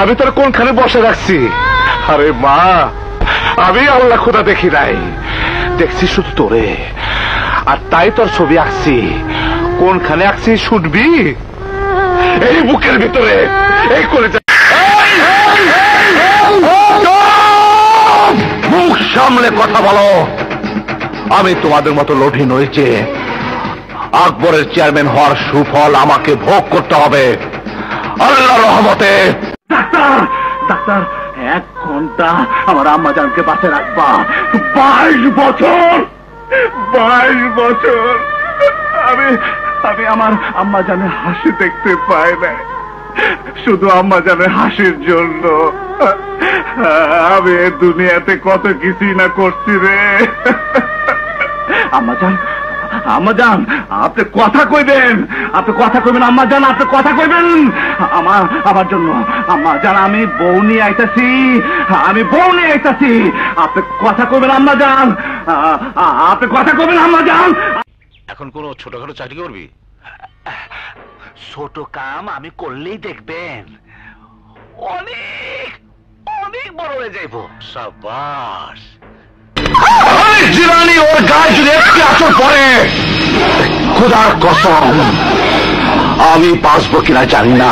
আমি তোর কোনখানে বসে রাখছি? আরে মা, আমি আল্লাহ খোদা দেখি নাই, দেখছি শুধু তোরে, আর তাই তোর ছবি আঁকছি। কোনখানে আঁকছি শুনবি? এই বুকের ভিতরে, এই কলেজে। মুখ সামলে কথা বলো। আমি তোমাদের মতো লোভী নই যে আকবরের চেয়ারম্যান হওয়ার সুফল আমাকে ভোগ করতে হবে আল্লাহর রহমতে। ডাক্তার, ডাক্তার, 1 ঘন্টা আমার আম্মা জানকে বাঁচে রাখবা। 22 বছর, 22 বছর আমি আমার আম্মা জানের হাসি দেখতে পাই না। শুধু আম্মা জানের হাসির জন্য আমি দুনিয়াতে কত কিছুই না করছি রে। আম্মা জান, আম্মা জান, আপনি কথা কইবেন, আপনি কথা কইবেন আম্মা জান, আপনি কথা কইবেন আমার জন্য। আম্মা জান, আমি বউ নিয়ে আইতাছি, আমি বউ নিয়ে আইতাছি। আপনি কথা কইবেন আম্মা জান, আপনি কথা কইবেন আম্মা জান। এখন কোন ছোটখাটো চাকরি করবি? ছোট কাম আমি করলেই দেখবেন অনেক অনেক বড় হয়ে যাইব। সাবাস। জিলানি ওর গায়ে যদি একটি আচর পড়ে, খোদার কসম আমি বাঁচবো কিনা জানি না,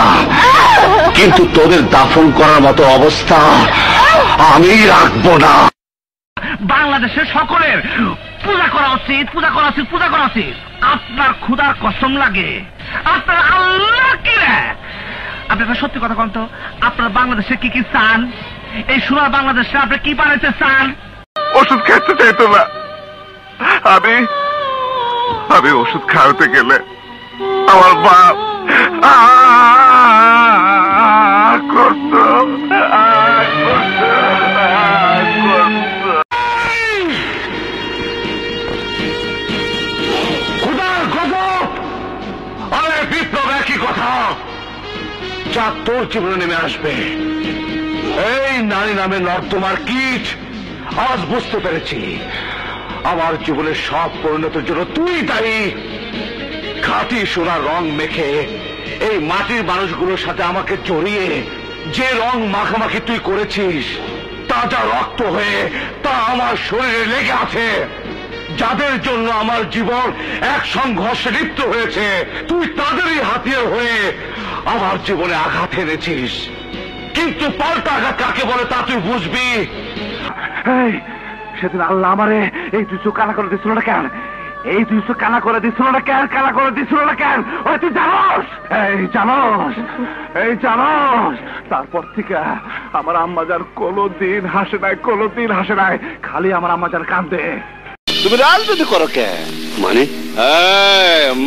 কিন্তু তোদের দাফন করার মতো অবস্থা আমি রাখবো না। বাংলাদেশের সকলের পূজা করা উচিত, পূজা করা উচিত, পূজা করা উচিত। আপনার খোদার কসম লাগে, আপনার আল্লাহ কি রে? আপনি একটা সত্যি কথা বলেন তো, আপনার বাংলাদেশে কি কি চান? এই সোনার বাংলাদেশে আপনি কি বানাইতে চান? ওষুধ খেতে চাইতো না। আমি ওষুধ খাওয়াতে গেলে আমার বাপ করতো। খোদার গজব, আরে বিপ্লব একই কথা যা তোর জীবনে নেমে আসবে। এই নারী নামে নর্দমার কীট আজ বুঝতে পেরেছি। আমার জীবনের সব পরিণতির জন্য তুই দায়ী। খাঁটি সোনার রং মেখে এই মাটির মানুষগুলোর সাথে আমাকে জড়িয়ে যে রং মাখামাখি তুই করেছিস, তাজা রক্ত হয়ে তা আমার শরীরে লেগে আছে। যাদের জন্য আমার জীবন এক সংঘর্ষে লিপ্ত হয়েছে, তুই তাদেরই হাতিয়ার হয়ে আমার জীবনে আঘাত এনেছিস। কিন্তু পাল্টা আঘাত কাকে বলে তা তুই বুঝবি। সেদিন আল্লাহ আমারে এই 2 চোখ কানা করে দিছিল না কেন? এই 2 চোখ কানা করে দিছিল না কেন? কানা করে দিছিল না কেন? ওই তুই জানোস? এই জানোস? তারপর থেকে আমার আম্মাজান কোনোদিন হাসে নাই, কোনোদিন হাসে নাই, খালি আমার আম্মাজান কান্দে। তুমি রাজনীতি করো কে?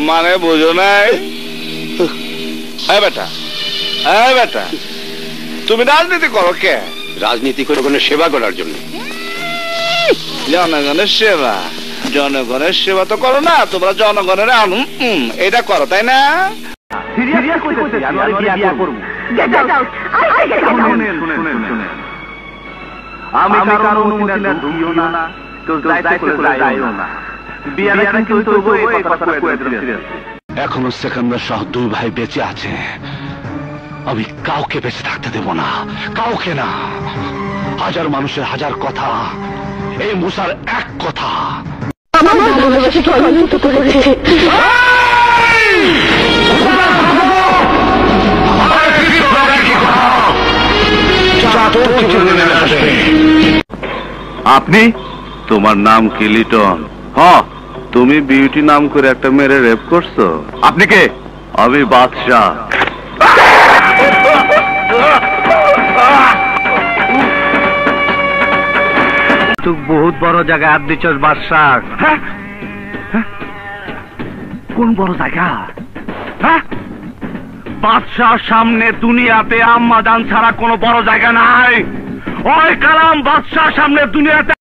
মানে বোঝো নাই? বেটা, বেটা, তুমি রাজনীতি করো কে? রাজনীতি করে কোনো সেবা করার জন্য। জনগণের সেবা, জনগণের সেবা তো করো না তোমরা, জনগণের এটা করো, তাই না? আমি কারো অনুমতি না ঢুকিও না, কেউ যাইতে করে যাইও না। বিয়াটা কিন্তু হইবো, এই কথাটা কইয়া দিছি। এখনো সেকেন্দার সহ 2 ভাই বেঁচে আছে। আমি কাউকে বেঁচে থাকতে দেব না, কাউকে না। হাজার মানুষের হাজার কথা, এই মুসার এক কথা। আমার ভালোবাসা টয়লেট করেছে। আপনি? তোমার নাম কি লিটন? হ্যাঁ, তুমি বিউটি নাম করে একটা মেরে রেপ করছো। আপনি কে? আমি বাদশাহ। তুই বহুত বড় জায়গায় হাত দিচ্ছস বাদশাহ। কোন বড় জায়গা? বাদশাহ সামনে দুনিয়াতে আম্মা জান ছাড়া কোনো বড় জায়গা নাই। ওই কালাম বাদশাহ সামনে দুনিয়াতে।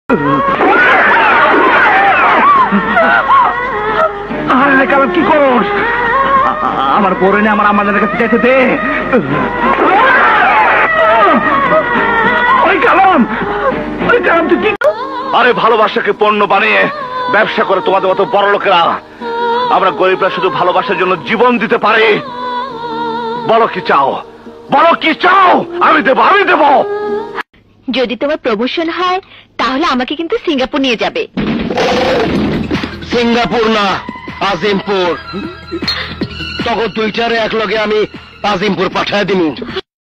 আরে কালাম কি করস? আমার পরে নে, আমার আম্মা জানের কাছে যেতে দে। ওই কালাম, ওই কালাম তুই কি? আরে ভালোবাসাকে পণ্য বানিয়ে ব্যবসা করে তোমাদের মতো বড় লোকেরা। আমরা গরিবরা শুধু ভালোবাসার জন্য জীবন দিতে পারি। বলো কি চাও? বলো কি চাও, আমি দেবো, আমি দেবো। যদি তোমার প্রমোশন হয় তাহলে আমাকে কিন্তু সিঙ্গাপুর নিয়ে যাবে। সিঙ্গাপুর না, আজিমপুর। তখন দুইটারে একলগে আমি আজিমপুর পাঠায় দিমু।